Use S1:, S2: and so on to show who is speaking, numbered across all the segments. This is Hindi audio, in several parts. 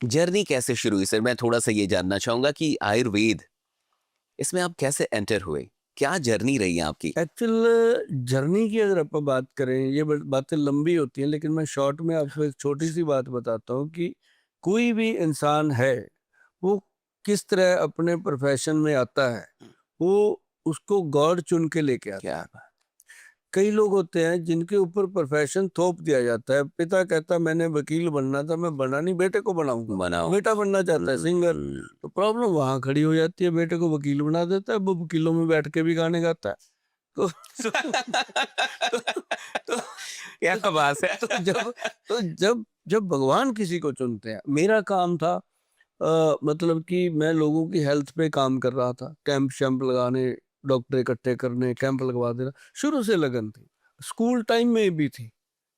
S1: जर्नी कैसे शुरू हुई सर? मैं थोड़ा-सा ये जानना चाहूँगा कि आयुर्वेद, इसमें आप कैसे एंटर हुए? क्या जर्नी रही है आपकी?
S2: एक्चुअल जर्नी की अगर अपन बात करें, ये बातें लंबी होती हैं, लेकिन मैं शॉर्ट में आपको एक छोटी सी बात बताता हूँ कि कोई भी इंसान है, वो किस तरह अपने प्रोफेशन में आता है, वो उसको गॉड चुन के लेके आता
S1: क्या
S2: है। कई लोग होते हैं जिनके ऊपर प्रोफेशन थोप दिया जाता है। पिता कहता मैंने वकील बनना था, मैं बना नहीं, बेटे को बनाऊंगा।
S1: बनाओ?
S2: बेटा बनना चाहता है सिंगर, तो प्रॉब्लम वहां खड़ी हो जाती है। बेटे को वकील बना देता है, वो वकीलों में बैठ के भी गाने गाता है। तो तो तो
S1: क्या
S2: तो,
S1: बात है!
S2: तो जब तो जब जब भगवान किसी को चुनते हैं, मेरा काम था मतलब कि मैं लोगों की हेल्थ पे काम कर रहा था, कैंप शैम्प लगाने, डॉक्टर इकट्ठे करने, कैंप लगवा देना, शुरू से लगन थी, स्कूल टाइम में भी थी।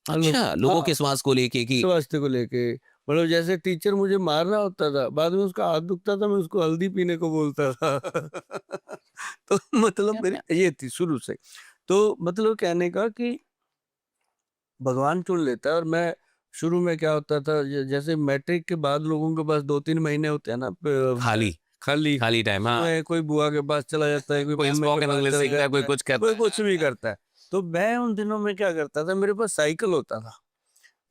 S2: मतलब
S1: अच्छा, लोगों
S2: हाँ,
S1: के स्वास्थ्य को लेके कि
S2: स्वास्थ्य को लेके, मतलब जैसे टीचर मुझे मार रहा होता था, बाद में उसका हाथ दुखता था, मैं उसको हल्दी पीने को बोलता था। तो मतलब
S1: क्या
S2: मेरी
S1: बात!
S2: ये थी शुरू से। तो मतलब कहने का कि भगवान चुन लेता है। और मैं शुरू में क्या होता था, जैसे मैट्रिक के बाद लोगों के पास 2-3 महीने होते हैं ना,
S1: खाली,
S2: खाली,
S1: खाली टाइम, हाँ।
S2: उसमें कोई बुआ के पास चला जाता है, कोई
S1: कोई
S2: मम्मी के
S1: स्पोकन
S2: पास
S1: इंग्लिश
S2: चला
S1: सीखता है, कोई
S2: जाता है,
S1: कुछ करता
S2: कोई
S1: है।
S2: कुछ भी करता है। तो मैं उन दिनों में क्या करता था, मेरे पास साइकिल होता था,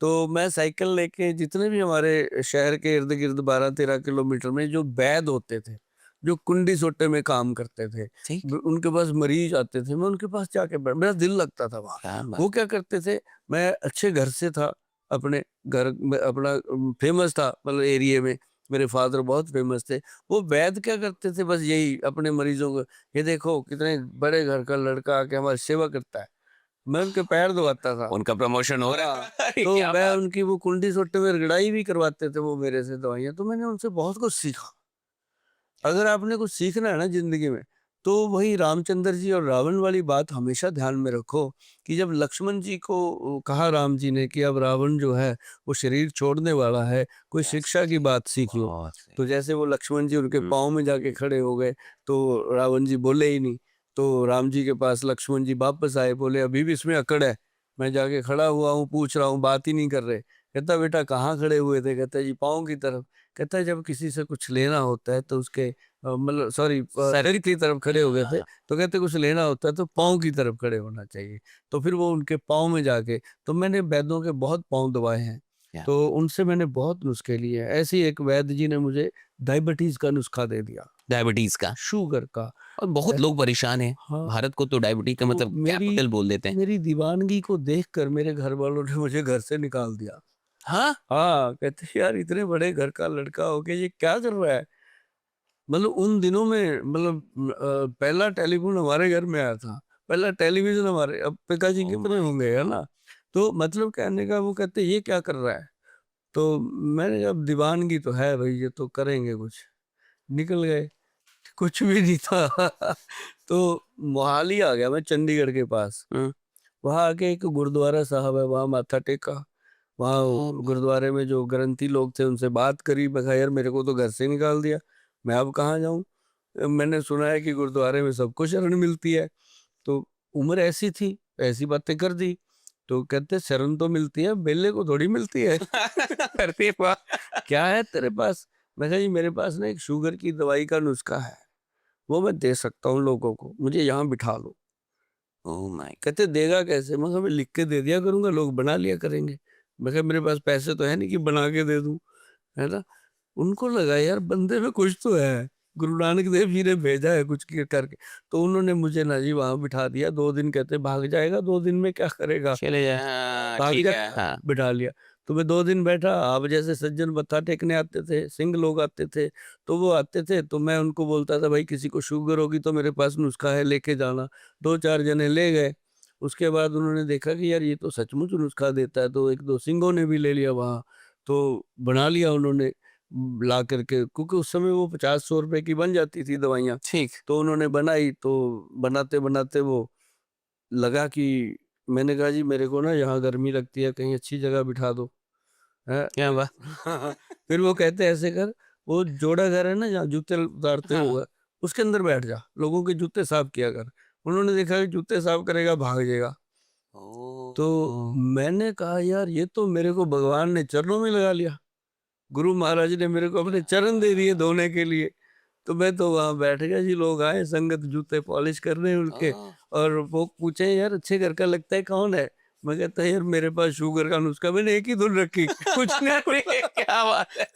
S2: तो मैं साइकिल लेके जितने भी हमारे शहर के इर्द गिर्द 12-13 किलोमीटर में जो वैद होते थे, जो कुंडी सोटे में काम करते थे,
S1: ठीक,
S2: उनके पास मरीज आते थे, मैं उनके पास जाके मेरा दिल लगता था वहाँ।
S1: क्या बात!
S2: वो क्या करते थे, मैं अच्छे घर से था, अपने घर में अपना फेमस था, मतलब एरिया में मेरे फादर बहुत फेमस थे। वो वैद क्या करते थे, बस यही अपने मरीजों को, ये देखो कितने बड़े घर का लड़का आके हमारी सेवा करता है, मैं उनके पैर दबाता था।
S1: उनका प्रमोशन हो रहा
S2: हाँ,
S1: है। अरे
S2: तो
S1: क्या
S2: मैं
S1: बात!
S2: उनकी वो कुंडी सोटे में रगड़ाई भी करवाते थे वो मेरे से दवाइयाँ, तो मैंने उनसे बहुत कुछ सीखा। अगर आपने कुछ सीखना है ना ज़िंदगी में, तो वही रामचंद्र जी और रावण वाली बात हमेशा ध्यान में रखो कि जब लक्ष्मण जी को कहा राम जी ने कि अब रावण जो है वो शरीर छोड़ने वाला है, कोई
S1: क्या
S2: शिक्षा की
S1: सही,
S2: बात सीख लो।
S1: बहुत सही।
S2: तो जैसे वो लक्ष्मण जी उनके
S1: हुँ,
S2: पाँव में जाके खड़े हो गए, तो रावण जी बोले ही नहीं। तो राम जी के पास लक्ष्मण जी वापस आए, बोले अभी भी इसमें अकड़ है, मैं जाके खड़ा हुआ हूँ, पूछ रहा हूँ, बात ही नहीं कर रहे। कहता बेटा कहाँ खड़े हुए थे? कहता जी पाँव की तरफ। कहता है जब किसी से कुछ लेना होता है तो उसके मतलब सॉरी
S1: सर
S2: सर की तरफ खड़े हो गए थे,
S1: हाँ,
S2: तो कहते कुछ लेना होता है तो पाँव की तरफ खड़े होना चाहिए। तो फिर वो उनके पाँव में जाके, तो मैंने वैद्यों के बहुत पाँव दबाए हैं,
S1: क्या
S2: तो उनसे मैंने बहुत नुस्खे लिए हैं। ऐसे ही एक वैद्य जी ने मुझे डायबिटीज़ का नुस्खा दे दिया,
S1: डायबिटीज़ का
S2: शुगर का।
S1: और बहुत
S2: अ,
S1: लोग परेशान हैं।
S2: हाँ,
S1: भारत को तो डायबिटीज़ का
S2: तो
S1: मतलब
S2: मेरी
S1: कैपिटल बोल देते हैं।
S2: मेरी दीवानगी को देखकर मेरे घरवालों ने मुझे घर से निकाल दिया।
S1: हाँ?
S2: हाँ, कहते यार इतने बड़े घर का लड़का होके ये क्या कर रहा है? मतलब उन दिनों में मतलब पहला टेलीफ़ोन हमारे घर में आया था, पहला टेलीविज़न हमारे, अब पिताजी
S1: ओह
S2: कितने
S1: माय
S2: होंगे, है
S1: गॉड!
S2: ना? तो मतलब कहने का वो कहते ये क्या कर रहा है? तो मैंने कहा अब दीवानगी तो है भई, ये तो करेंगे कुछ। निकल गए, कुछ भी नहीं था। तो मोहाली आ गया मैं चंडीगढ़ के पास,
S1: हुँ,
S2: वहाँ आके एक गुरुद्वारा साहब है, वहाँ माथा टेका। वहाँ
S1: ओह माय
S2: गुरुद्वारे में जो ग्रंथी लोग थे उनसे बात करी, मैं कहा यार मेरे को तो घर से निकाल दिया, मैं अब कहाँ जाऊँ? मैंने सुना है कि गुरुद्वारे में सबको शरण मिलती है, तो उम्र ऐसी थी, ऐसी बातें कर दी। तो कहते शरण तो मिलती है, बेले को थोड़ी मिलती है।
S1: अरे वाह!
S2: क्या है तेरे पास? मैं कहा जी मेरे पास ना एक शुगर की दवाई का नुस्खा है, वो मैं दे सकता हूँ लोगों को, मुझे यहाँ बिठा लो।
S1: ओह माय
S2: कहते देगा कैसे? मैं कहा मैं लिख के दे दिया करूँगा, लोग बना लिया करेंगे। मैं कहा मेरे पास पैसे तो है नहीं कि बना के दे दूँ, है ना? उनको लगा यार बंदे में कुछ तो है, गुरु नानक देव जी ने भेजा है कुछ करके। तो उन्होंने मुझे ना जी वहाँ बिठा दिया, 2 दिन, कहते भाग जाएगा 2 दिन में, क्या करेगा?
S1: चले जाए, हाँ,
S2: भाग
S1: ठीक है,
S2: जाएगा,
S1: हाँ।
S2: बिठा लिया। तो मैं 2 दिन बैठा, अब जैसे सज्जन मत्था टेकने आते थे, सिंह लोग आते थे, तो वो आते थे, तो मैं उनको बोलता था भाई किसी को शुगर होगी तो मेरे पास नुस्खा है लेके जाना। 2-4 जने ले गए, उसके बाद उन्होंने देखा कि यार ये तो सचमुच नुस्खा देता है, तो 1-2 सिंहों ने भी ले लिया वहाँ, तो बना लिया उन्होंने ला करके, क्योंकि उस समय वो 50-100 रुपए की बन जाती थी दवाइयाँ।
S1: ठीक,
S2: तो उन्होंने बनाई, तो बनाते-बनाते वो लगा कि मैंने कहा जी मेरे को ना यहाँ गर्मी लगती है, कहीं अच्छी जगह बिठा दो, हैं?
S1: क्या बात!
S2: फिर वो कहते ऐसे कर, वो जोड़ा घर है ना जहाँ जूते उतारते
S1: हाँ,
S2: हो, उसके अंदर बैठ जा, लोगों के जूते साफ किया कर। उन्होंने देखा कि जूते साफ करेगा भाग जाएगा। तो
S1: ओह!
S2: मैंने कहा यार ये तो मेरे को भगवान ने चरणों में लगा लिया। गुरु महाराज ने मेरे को अपने चरण दे दिए धोने के लिए। तो मैं तो वहाँ बैठ गया जी, लोग आए संगत जूते पॉलिश कर रहे हैं उनके, और वो पूछे यार अच्छे घर का लगता है कौन है? मैं कहता यार मेरे पास शुगर का नुस्खा, मैंने एक ही धुन रखी कुछ नहीं
S1: क्या बात है।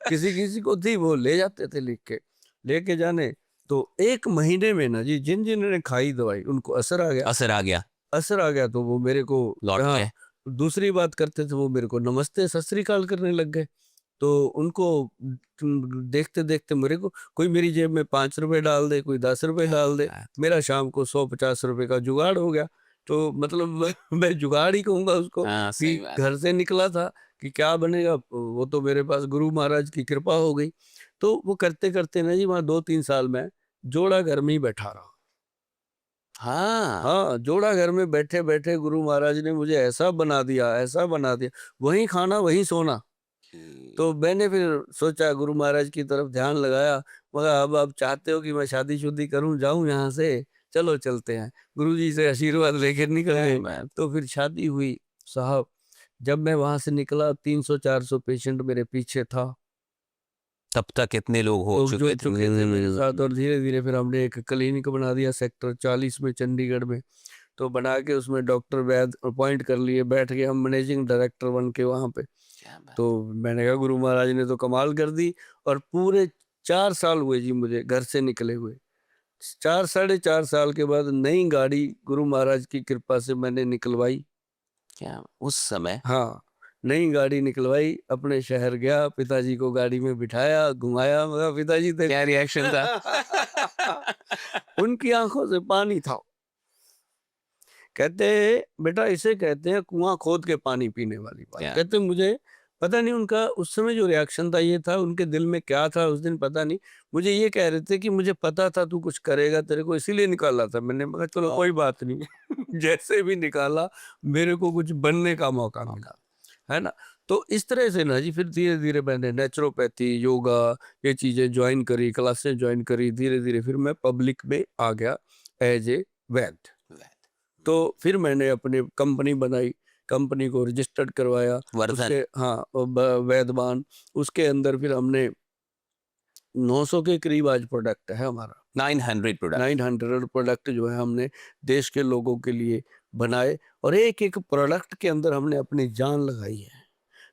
S2: किसी किसी को थी, वो ले जाते थे लिख के, लेके जाने। तो 1 महीने में ना जी, जिन जिन्होंने खाई दवाई उनको असर आ गया।
S1: असर आ गया,
S2: असर आ गया तो वो मेरे को
S1: लौट
S2: हाँ,
S1: गए।
S2: दूसरी बात करते थे वो मेरे को नमस्ते सत श्री अकाल करने लग गए। तो उनको देखते देखते मेरे को, कोई मेरी जेब में 5 रुपए डाल दे, कोई 10 रुपए डाल दे, मेरा शाम को 100-50 रुपए का जुगाड़ हो गया। तो मतलब मैं जुगाड़ ही कहूंगा उसको,
S1: हाँ,
S2: कि
S1: सही बात।
S2: घर से निकला था कि क्या बनेगा, वो तो मेरे पास गुरु महाराज की कृपा हो गई। तो वो करते करते ना जी, वहाँ 2-3 साल में जोड़ा घर में ही बैठा रहा।
S1: हाँ।
S2: हाँ, जोड़ा घर में बैठे बैठे गुरु महाराज ने मुझे ऐसा बना दिया, ऐसा बना दिया, वहीं खाना वहीं सोना। तो मैंने फिर सोचा, गुरु महाराज की तरफ ध्यान लगाया, मगर अब आप चाहते हो कि मैं शादी-शुदी करूँ, जाऊँ यहाँ से? चलो चलते हैं। गुरुजी से आशीर्वाद लेके निकल
S1: क्या
S2: गए।
S1: बात।
S2: तो फिर शादी हुई साहब। जब मैं वहाँ से निकला 300-400 पेशेंट मेरे पीछे था।
S1: तब तक इतने लोग हो
S2: लोग
S1: चुके
S2: जुड़ चुके थे मेरे साथ,
S1: थे।
S2: और धीरे-धीरे फिर हमने एक क्लिनिक बना दिया सेक्टर 40 में चंडीगढ़ में। तो बना के उसमें डॉक्टर वैद अपॉइंट कर लिए, बैठ के हम मैनेजिंग डायरेक्टर बन के वहाँ पे।
S1: क्या बात।
S2: तो मैंने कहा गुरु महाराज ने तो कमाल कर दी। और पूरे 4 साल हुए जी मुझे घर से निकले हुए। 4 साढ़े 4 साल के बाद नई गाड़ी गुरु महाराज की कृपा से मैंने निकलवाई।
S1: क्या उस समय
S2: हाँ, नई गाड़ी निकलवाई, अपने शहर गया, पिताजी को गाड़ी में बिठाया, घुमाया, मगर पिताजी थे
S1: क्या रिएक्शन था?
S2: उनकी आंखों से पानी था। कहते बेटा इसे कहते हैं कुआं खोद के पानी पीने वाली बात।
S1: क्या?
S2: कहते मुझे पता नहीं उनका उस समय जो रिएक्शन था, ये था उनके दिल में क्या था उस दिन पता नहीं। मुझे ये कह रहे थे कि मुझे पता था तू कुछ करेगा, तेरे को इसीलिए निकाला था। मैंने कहा चलो कोई बात नहीं जैसे भी निकाला, मेरे को कुछ बनने का मौका मिला, है ना। तो इस तरह से ना जी, फिर धीरे धीरे मैंने नेचुरोपैथी, योगा, ये चीजें ज्वाइन करी, क्लासेस ज्वाइन करी। धीरे धीरे फिर मैं पब्लिक में आ गया एज ए वैद। तो फिर मैंने अपनी कंपनी बनाई, कंपनी को रजिस्टर्ड करवाया।
S1: वर्धन।
S2: उसके हाँ, वैदवान। उसके अंदर फिर हमने 900 के करीब आज प्रोडक्ट है हमारा।
S1: 900 प्रोडक्ट।
S2: 900 प्रोडक्ट जो है हमने देश के लोगों के लिए बनाए, और एक एक प्रोडक्ट के अंदर हमने अपनी जान लगाई है,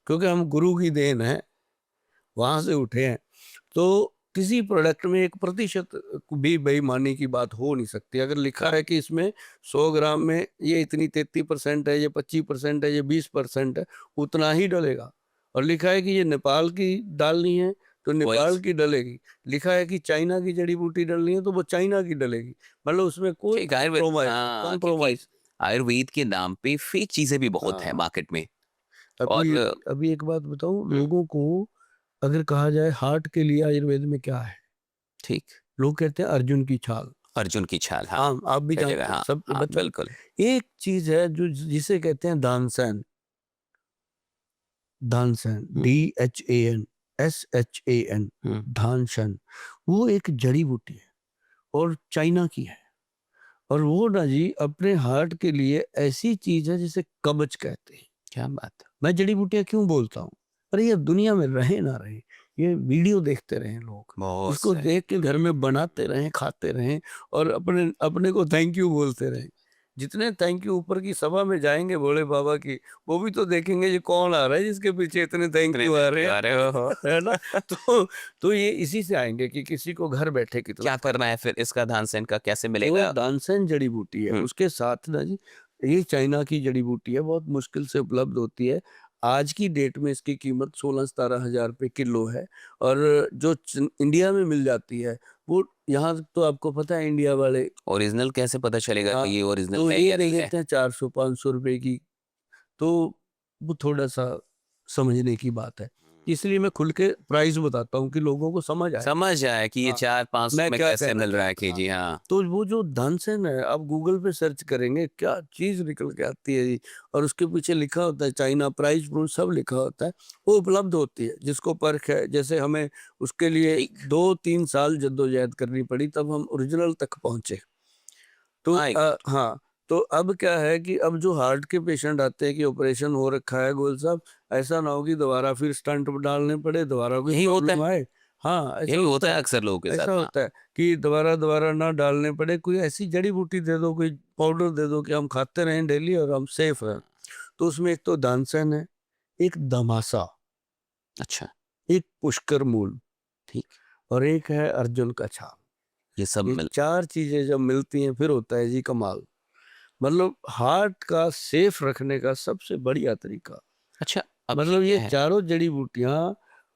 S2: क्योंकि हम गुरु की देन है, वहां से उठे हैं। तो किसी प्रोडक्ट में 1% भी बेईमानी की बात हो नहीं सकती। अगर लिखा है कि इसमें 100 ग्राम में ये इतनी 33% है, ये 25% है, ये 20% है, उतना ही डलेगा। और लिखा है कि ये नेपाल की डालनी है तो नेपाल की डलेगी। लिखा है कि चाइना की जड़ी बूटी डालनी है तो वो चाइना की डलेगी। मतलब उसमें कोई
S1: ठीक, आयुर्वेद, हाँ, क्योंकि
S2: कॉम्प्रोमाइज।
S1: आयुर्वेद के नाम पे फेक चीजें भी बहुत है
S2: हाँ,
S1: मार्केट में।
S2: अभी
S1: और
S2: अभी एक बात बताऊं, लोगों को अगर कहा जाए हार्ट के लिए आयुर्वेद में क्या है,
S1: ठीक,
S2: लोग कहते हैं अर्जुन की छाल।
S1: अर्जुन की छाल, हाँ,
S2: हाँ, आप भी
S1: कई
S2: जानते
S1: जगह,
S2: हैं,
S1: हाँ,
S2: सब
S1: हाँ,
S2: बच्चों।
S1: बिल्कुल।
S2: एक चीज है जो जिसे कहते हैं दानसन। दानसन, DHAN, धानसन। वो एक जड़ी बूटी है और चाइना की है। और वो ना जी अपने हार्ट के लिए ऐसी चीज है जिसे कवच कहते हैं।
S1: क्या बात है।
S2: मैं जड़ी बूटियां क्यों बोलता हूँ? अरे ये दुनिया में रहे ना रहे, ये वीडियो देखते रहें लोग,
S1: बहुत
S2: इसको
S1: सही।
S2: देख के घर में बनाते रहें, खाते रहें, और अपने अपने को थैंक यू बोलते रहें। जितने थैंक यू ऊपर की सभा में जाएंगे भोले बाबा की, वो भी तो देखेंगे ये कौन आ रहा है जिसके पीछे इतने थैंक यू आ रहे हैं,
S1: अरे हो।
S2: है ना। तो ये इसी से आएंगे कि किसी को घर बैठे कितना।
S1: क्या करना है फिर इसका, धानसेन का कैसे
S2: तो
S1: मिलेगा?
S2: दानसेन जड़ी बूटी है, उसके साथ ना जी ये चाइना की जड़ी बूटी है, बहुत मुश्किल से उपलब्ध होती है। आज की डेट में इसकी कीमत 16-17 हजार रुपये किलो है। और जो इंडिया में मिल जाती है वो, यहाँ तो आपको पता है इंडिया वाले,
S1: ओरिजिनल कैसे पता चलेगा
S2: हाँ,
S1: कि ये ओरिजिनल
S2: तो
S1: है
S2: ये
S1: या
S2: दे
S1: नहीं है?
S2: देते हैं 400-500 रुपए की। तो वो थोड़ा सा समझने की बात है, इसलिए मैं खुल के प्राइस बताता हूँ कि लोगों को समझ आए।
S1: समझ आए कि ये
S2: हाँ,
S1: 400-500
S2: मैं
S1: में
S2: क्या
S1: कैसे
S2: कहना
S1: मिल रहा है
S2: चाहता हूँ।
S1: केजी, हाँ।
S2: तो वो जो धनसेन है, आप गूगल पे सर्च करेंगे क्या चीज निकल के आती है जी। और उसके पीछे लिखा होता है चाइना, प्राइस प्रूफ सब लिखा होता है। वो उपलब्ध होती है जिसको परख है। जैसे हमें उसके लिए
S1: ठीक।
S2: 2-3 साल जद्दोजहद करनी पड़ी, तब हम ओरिजिनल तक पहुंचे। तो
S1: माय गॉड।
S2: हाँ, तो अब क्या है कि अब जो हार्ट के पेशेंट आते हैं कि ऑपरेशन हो रखा है गोयल साहब, ऐसा ना हो कि दोबारा फिर स्टंट डालने पड़े, दोबारा कोई
S1: यही होता
S2: प्रॉब्लम
S1: है,
S2: आए। हाँ, ऐसा
S1: यही होता है अक्सर लोगों के
S2: ऐसा
S1: साथ। हाँ।
S2: होता है कि दोबारा ना डालने पड़े, कोई ऐसी जड़ी बूटी दे दो, कोई पाउडर दे दो कि हम खाते रहें डेली और हम सेफ हैं। तो उसमें एक तो दानसेन है, एक दमासा,
S1: अच्छा।
S2: एक पुष्कर मूल
S1: ठीक।
S2: और एक है अर्जुन का छाप।
S1: ये सब
S2: ये
S1: मिल
S2: 4 चीज़ें जब मिलती हैं फिर होता है जी कमाल। मतलब हार्ट का सेफ रखने का सबसे बढ़िया तरीका,
S1: अच्छा, अब
S2: मतलब
S1: ये
S2: ये
S1: क्या है?
S2: चारों जड़ी-बूटियाँ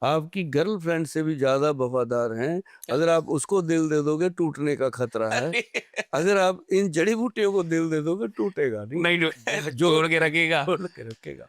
S2: आपकी गर्लफ्रेंड से भी ज़्यादा वफ़ादार हैं। अगर आप उसको दिल दे दोगे टूटने का खतरा है।
S1: अरे!
S2: अगर आप इन जड़ी-बूटियों को दिल दे दोगे टूटेगा नहीं।
S1: नहीं,
S2: जोड़
S1: जोड़ के रखेगा।
S2: जोड़ के रखेगा।